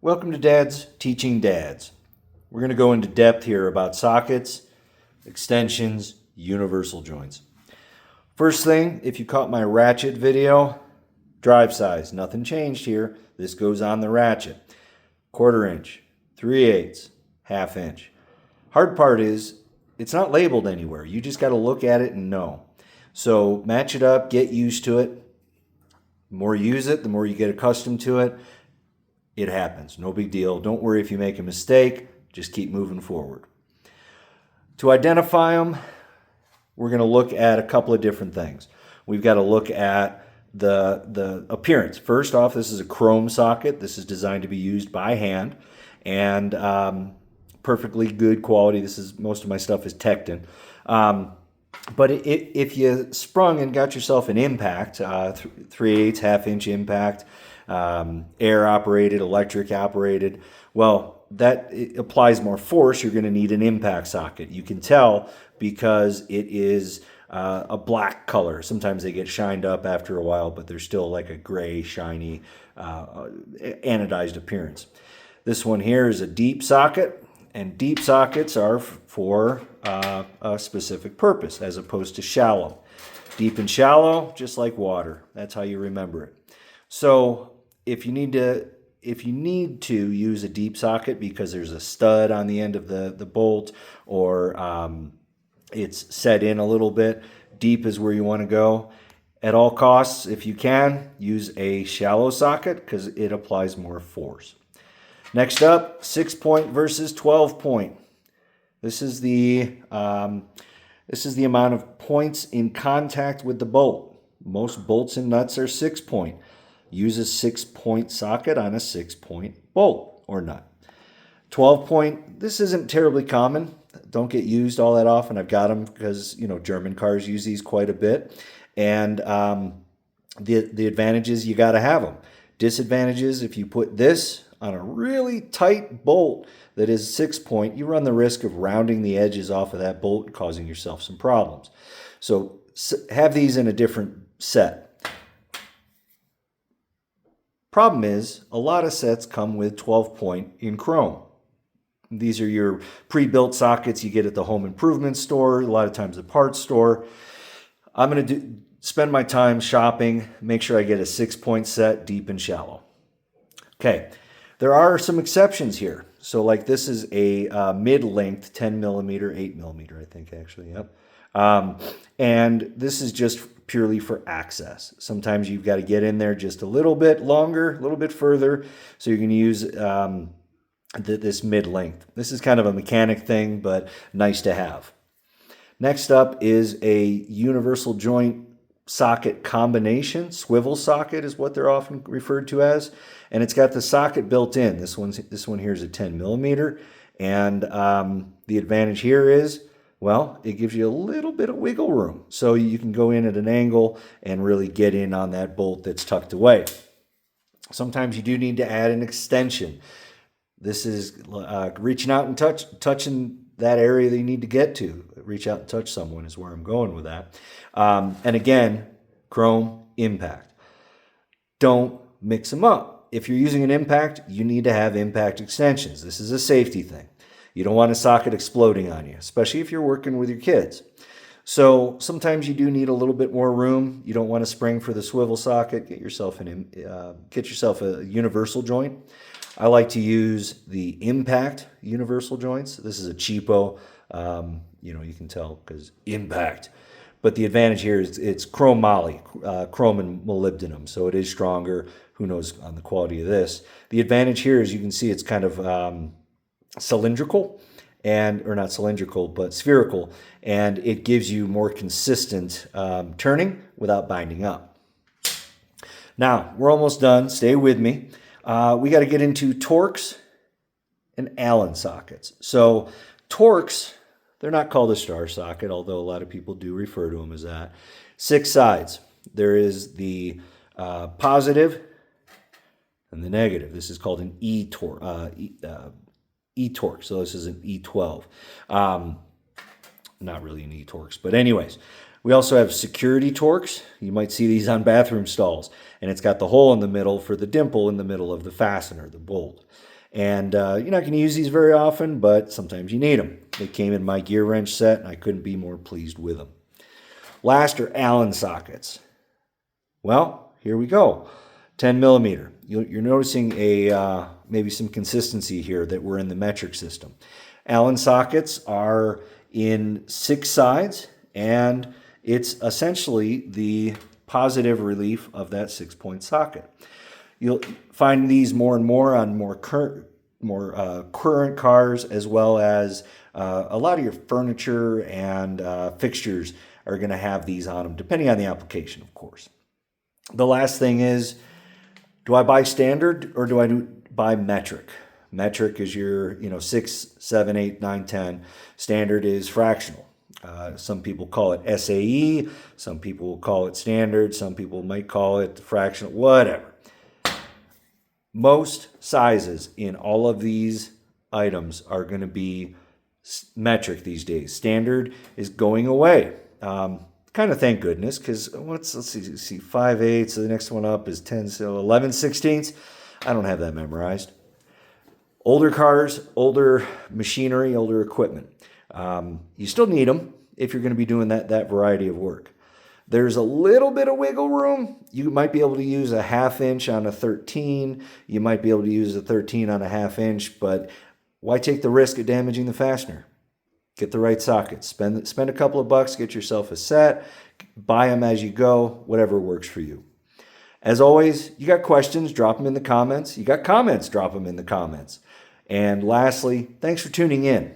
Welcome to Dad's Teaching Dads. We're going to go into depth here about sockets, extensions, universal joints. First thing, if you caught my ratchet video, drive size, nothing changed here. This goes on the ratchet. 1/4 inch, 3/8, 1/2 inch. Hard part is, it's not labeled anywhere. You just got to look at it and know. So match it up, get used to it. The more you use it, the more you get accustomed to it. It happens, no big deal. Don't worry if you make a mistake, just keep moving forward. To identify them, we're going to look at a couple of different things. We've got to look at the appearance. First off, this is a chrome socket. This is designed to be used by hand and perfectly good quality. Most of my stuff is Tecton. But if you sprung and got yourself an impact, 3/8, 1/2 inch impact, air operated, electric operated, well, that applies more force. You're going to need an impact socket. You can tell because it is a black color. Sometimes they get shined up after a while, but they're still like a gray, shiny, anodized appearance. This one here is a deep socket, and deep sockets are for a specific purpose as opposed to shallow. Deep and shallow, just like water. That's how you remember it. So if you need to use a deep socket because there's a stud on the end of the bolt, or it's set in a little bit, deep is where you want to go. At all costs, if you can, use a shallow socket because it applies more force. Next up, 6-point versus 12-point. This is the amount of points in contact with the bolt. Most bolts and nuts are 6-point. Use a 6-point socket on a 6-point bolt or nut. 12-point, this isn't terribly common. Don't get used all that often. I've got them because, German cars use these quite a bit. And the advantage is you got to have them. Disadvantages, if you put this on a really tight bolt that is 6-point, you run the risk of rounding the edges off of that bolt and causing yourself some problems. So have these in a different set. Problem is, a lot of sets come with 12-point in chrome. These are your pre-built sockets you get at the home improvement store, a lot of times the parts store. I'm going to spend my time shopping, make sure I get a 6-point set, deep and shallow. Okay, there are some exceptions here. So like this is a mid-length 10 millimeter, 8 millimeter, I think actually, yep. And this is just purely for access. Sometimes you've got to get in there just a little bit longer, a little bit further. So you're going to use this mid-length. This is kind of a mechanic thing, but nice to have. Next up is a universal joint socket combination. Swivel socket is what they're often referred to as. And it's got the socket built in. This one here is a 10 millimeter. And the advantage here is, well, it gives you a little bit of wiggle room. So you can go in at an angle and really get in on that bolt that's tucked away. Sometimes you do need to add an extension. This is reaching out and touching that area that you need to get to. Reach out and touch someone is where I'm going with that. And again, chrome impact. Don't mix them up. If you're using an impact, you need to have impact extensions. This is a safety thing. You don't want a socket exploding on you, especially if you're working with your kids. So sometimes you do need a little bit more room. You don't want to spring for the swivel socket. Get yourself a universal joint. I like to use the impact universal joints. This is a cheapo. You can tell because impact. But the advantage here is it's chrome moly, chrome and molybdenum, so it is stronger. Who knows on the quality of this? The advantage here is you can see it's kind of cylindrical, or not cylindrical, but spherical, and it gives you more consistent turning without binding up. Now, we're almost done. Stay with me. We got to get into Torx and Allen sockets. So Torx, they're not called a star socket, although a lot of people do refer to them as that. 6 sides. There is the positive and the negative. This is called an E-Torx. So this is an E12. Not really an E-Torx, but anyways. We also have security Torx. You might see these on bathroom stalls. And it's got the hole in the middle for the dimple in the middle of the fastener, the bolt. And you're not going to use these very often, but sometimes you need them. They came in my gear wrench set, and I couldn't be more pleased with them. Last are Allen sockets. Well, here we go. 10 millimeter. You're noticing maybe some consistency here that we're in the metric system. Allen sockets are in 6 sides, and it's essentially the positive relief of that 6-point socket. You'll find these more and more on more current cars, as well as a lot of your furniture and fixtures are going to have these on them, depending on the application, of course. The last thing is, do I buy standard or do I buy metric? Metric is your 6, 7, 8, 9, 10. Standard is fractional. Some people call it SAE. Some people will call it standard. Some people might call it fractional, whatever. Most sizes in all of these items are going to be metric these days. Standard is going away. Kind of thank goodness, because let's see 5/8, so the next one up is 10, so 11/16. I don't have that memorized. Older cars, older machinery, older equipment. You still need them if you're going to be doing that variety of work. There's a little bit of wiggle room. You might be able to use a 1/2 inch on a 13. You might be able to use a 13 on a 1/2 inch, but why take the risk of damaging the fastener? Get the right sockets. Spend a couple of bucks, get yourself a set, buy them as you go, whatever works for you. As always, you got questions, drop them in the comments. You got comments, drop them in the comments. And lastly, thanks for tuning in.